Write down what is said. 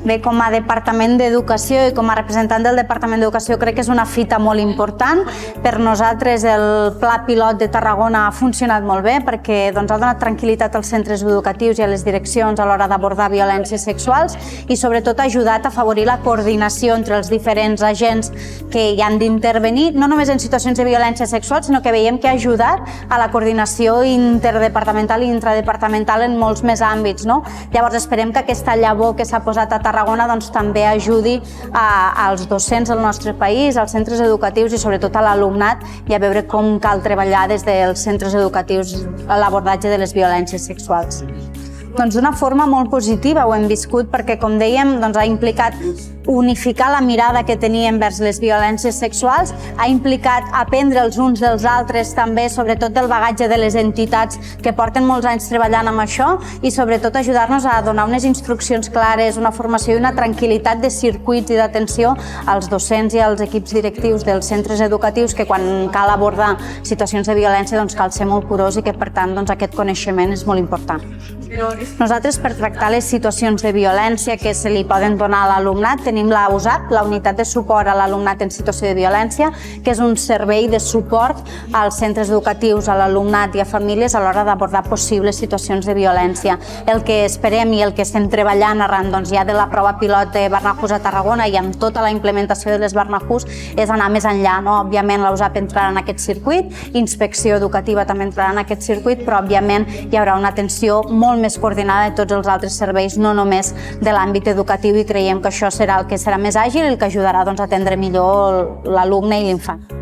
Bé, com a Departament d'Educació i com a representant del Departament d'Educació crec que és una fita molt important. Per nosaltres el Pla Pilot de Tarragona ha funcionat molt bé perquè ha donat tranquil·litat als centres educatius i a les direccions a l'hora d'abordar violències sexuals i sobretot ha ajudat a afavorir la coordinació entre els diferents agents que hi han d'intervenir, no només en situacions de violència sexual, sinó que veiem que ha ajudat a la coordinació interdepartamental i intradepartamental en molts més àmbits. Llavors esperem que aquesta llavor que s'ha posat a Tarragona també ajudi als docents del nostre país, als centres educatius i sobretot a l'alumnat i a veure com cal treballar des dels centres educatius l'abordatge de les violències sexuals. D'una forma molt positiva ho hem viscut perquè, com dèiem, ha implicat unificar la mirada que teníem vers les violències sexuals, ha implicat aprendre els uns dels altres també, sobretot del bagatge de les entitats que porten molts anys treballant amb això i sobretot ajudar-nos a donar unes instruccions clares, una formació i una tranquil·litat de circuits i d'atenció als docents i als equips directius dels centres educatius que quan cal abordar situacions de violència cal ser molt curós i que per tant aquest coneixement és molt important. Nosaltres, per tractar les situacions de violència que se li poden donar a l'alumnat, tenim la USAP, la Unitat de Suport a l'Alumnat en Situació de Violència, que és un servei de suport als centres educatius, a l'alumnat i a famílies a l'hora d'abordar possibles situacions de violència. El que esperem i el que estem treballant arran ja de la prova pilot de Barnahus a Tarragona i amb tota la implementació de les Barnahus és anar més enllà. Òbviament la USAP entrarà en aquest circuit, Inspecció Educativa també entrarà en aquest circuit, però òbviament hi haurà una atenció molt més coordinada de tots els altres serveis, no només de l'àmbit educatiu, i creiem que això serà el que serà més àgil i el que ajudarà a atendre millor l'alumne i l'infant.